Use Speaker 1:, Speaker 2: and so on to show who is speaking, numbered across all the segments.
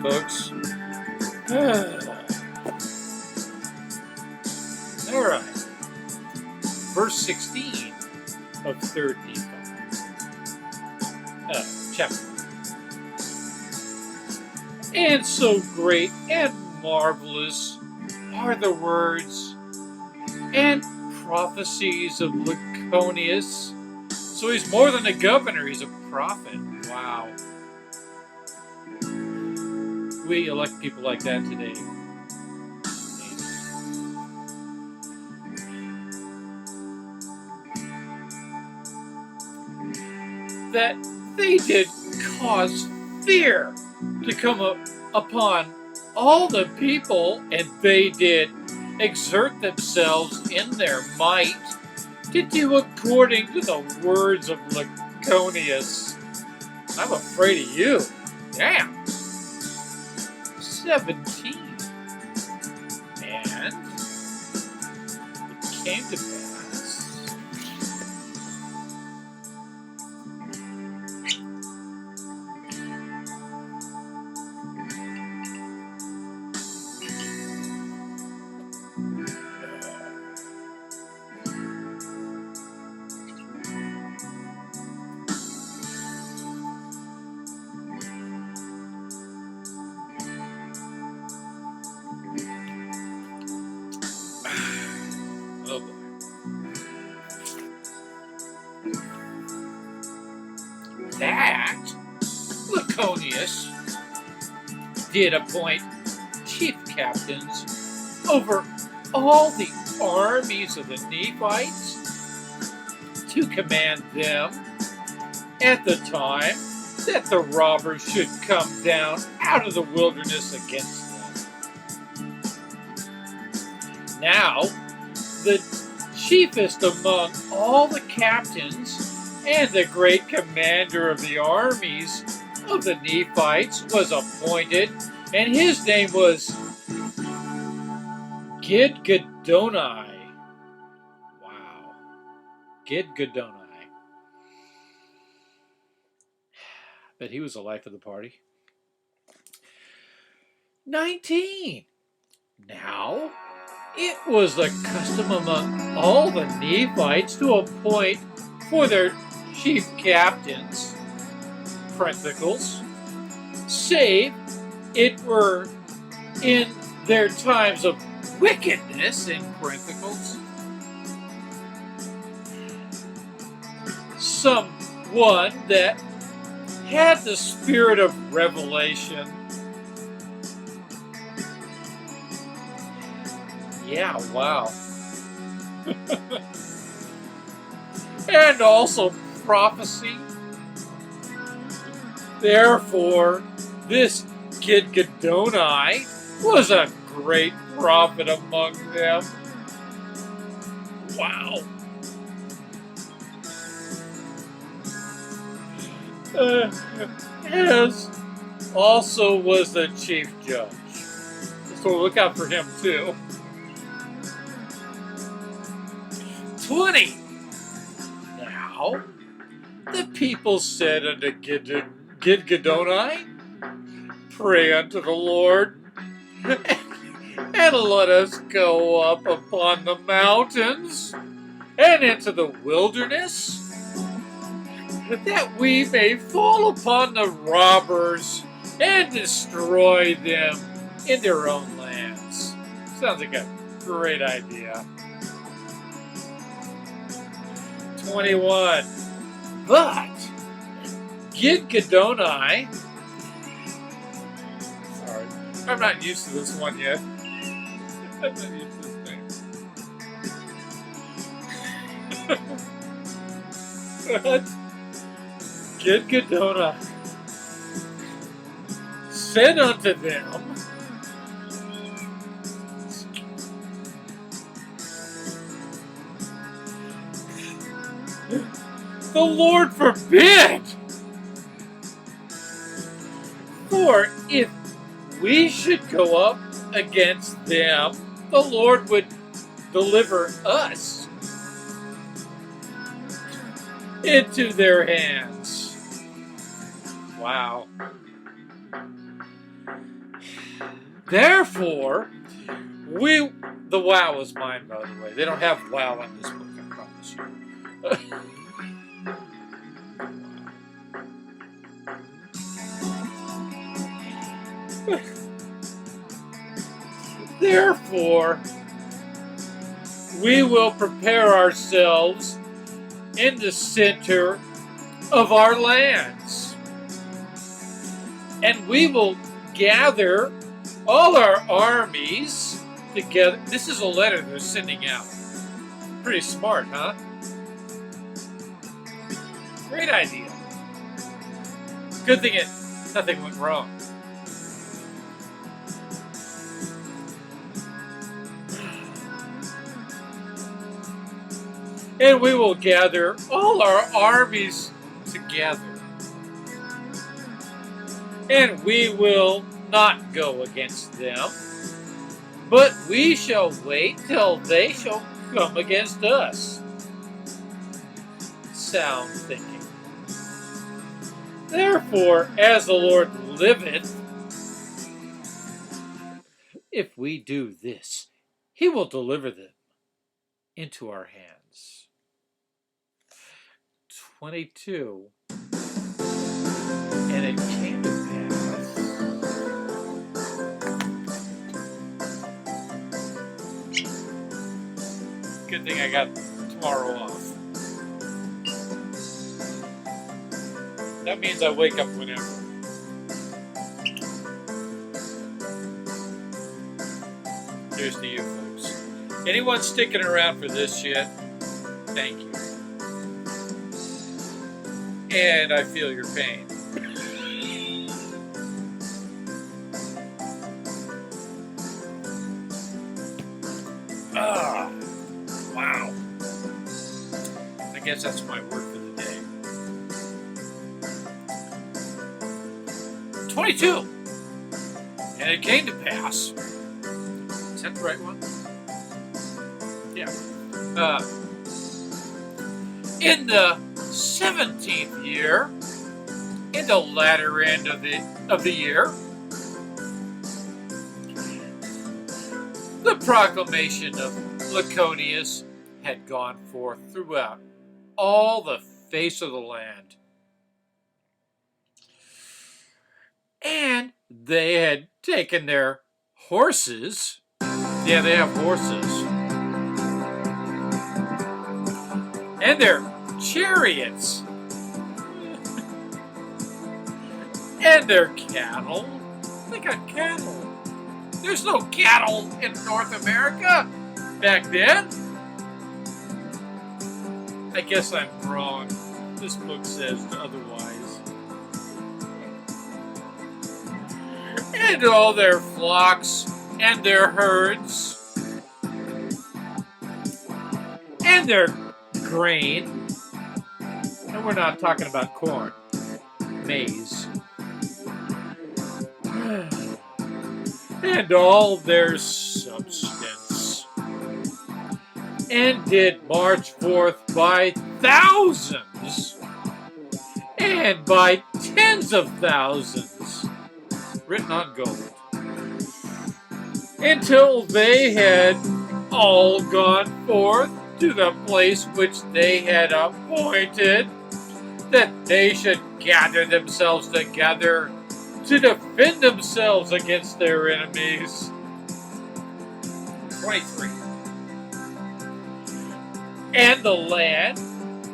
Speaker 1: folks. All right. Verse 16 of 3rd Nephi. Chapter. And so great and marvelous are the words and prophecies of Lyconius. So he's more than a governor, he's a prophet. Wow. We elect people like that today. That they did cause fear to come upon all the people, and they did exert themselves in their might to do according to the words of Lyconius. I'm afraid of you. Damn. 17. And it came to pass. Oh boy. That Lyconius did appoint chief captains over all the armies of the Nephites to command them at the time that the robbers should come down out of the wilderness against them. Now, the chiefest among all the captains and the great commander of the armies of the Nephites was appointed, and his name was Gidgiddoni. Wow. Gidgiddoni. Bet he was the life of the party. 19. Now, it was the custom among all the Nephites to appoint for their chief captains, parentheticals, save it were in their times of wickedness, in parentheticals, someone that had the spirit of revelation. Yeah, wow. And also prophecy. Therefore, this Gidgiddoni was a great prophet among them. Wow. As also was the chief judge. So look out for him too. 20. Now, the people said unto Gidgiddoni, pray unto the Lord, and let us go up upon the mountains and into the wilderness, that we may fall upon the robbers and destroy them in their own lands. Sounds like a great idea. 21. But Gidgiddoni, sorry, I'm not used to this one yet. I'm not used to this thing. But Gidgiddoni said unto them, the Lord forbid! For if we should go up against them, the Lord would deliver us into their hands. Wow. Therefore, the wow is mine, by the way. They don't have wow in this book, I promise you. Therefore, we will prepare ourselves in the center of our lands, and we will gather all our armies together. This is a letter they're sending out. Pretty smart, huh? Great idea. Good thing nothing went wrong. And we will gather all our armies together. And we will not go against them, but we shall wait till they shall come against us. Sound thinking. Therefore, as the Lord liveth, if we do this, he will deliver them into our hands. 22. And it came to pass. Good thing I got tomorrow off. That means I wake up whenever. Here's to you folks. Anyone sticking around for this shit, thank you. And I feel your pain. Wow. I guess that's my word for the day. 22. And it came to pass. Is that the right one? Yeah. In the 17th year, in the latter end of the year, the proclamation of Laconius had gone forth throughout all the face of the land. And they had taken their horses. Yeah, they have horses. And their chariots. And their cattle. They got cattle. There's no cattle in North America back then. I guess I'm wrong. This book says otherwise. And all their flocks and their herds and their grain. And we're not talking about corn, maize. And all their substance, and did march forth by thousands, and by tens of thousands, written on gold, until they had all gone forth to the place which they had appointed, that they should gather themselves together to defend themselves against their enemies. 23. And the land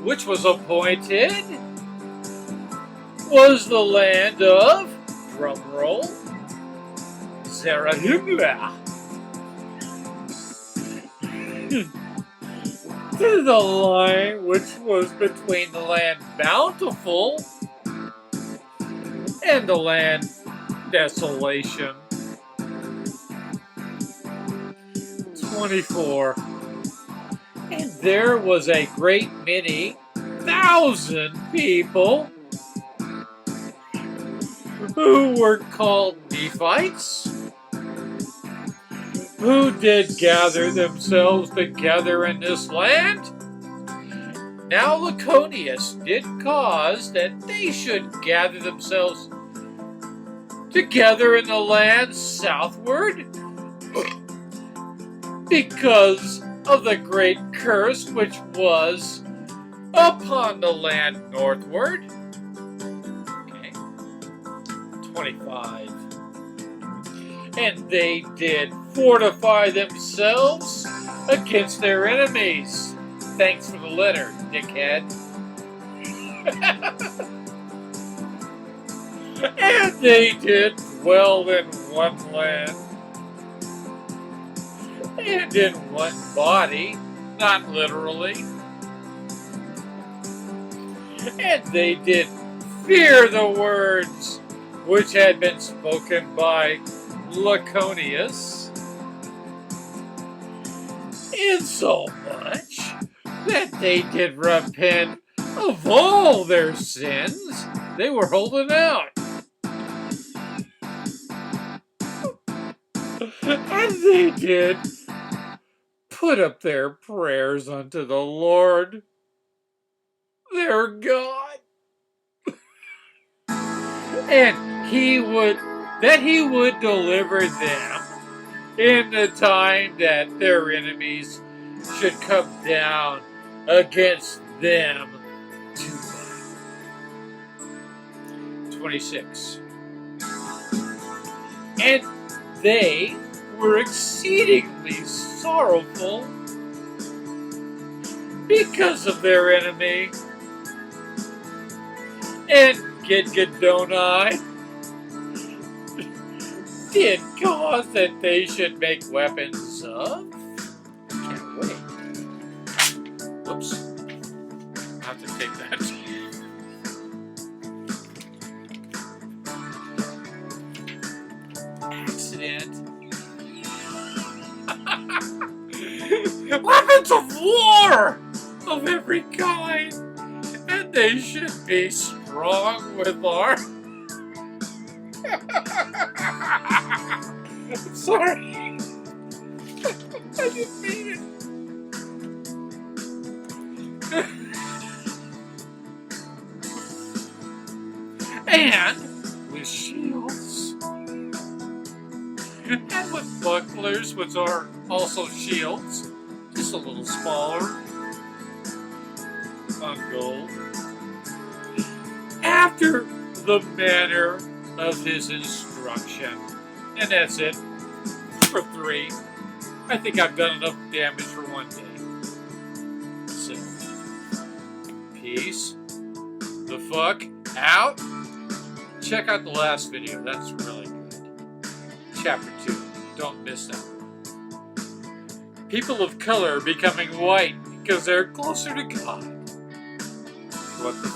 Speaker 1: which was appointed was the land of, drumroll, Zarahemla. To the line which was between the land Bountiful and the land Desolation. 24. And there was a great many thousand people who were called Nephites, who did gather themselves together in this land. Now Laconius did cause that they should gather themselves together in the land southward because of the great curse which was upon the land northward. Okay. 25. And they did fortify themselves against their enemies. Thanks for the letter, dickhead. And they did dwell in one land and in one body, not literally. And they did fear the words which had been spoken by Laconius, insomuch that they did repent of all their sins they were holding out. And they did put up their prayers unto the Lord, their God, and he would deliver them in the time that their enemies should come down against them to battle. 26. And they were exceedingly sorrowful because of their enemy. And Gidgidoni did cause that they should make weapons of. Can't wait. Whoops. I'll have to take that. Accident. Weapons of war of every kind. And they should be strong with arms. I'm sorry. I didn't mean it. And with shields. And with bucklers, which are also shields. Just a little smaller. On gold. After the manner of his instruction. And that's it for 3. I think I've done enough damage for one day. So, peace the fuck out. Check out the last video. That's really good. Chapter 2. Don't miss that. People of color becoming white because they're closer to God. What the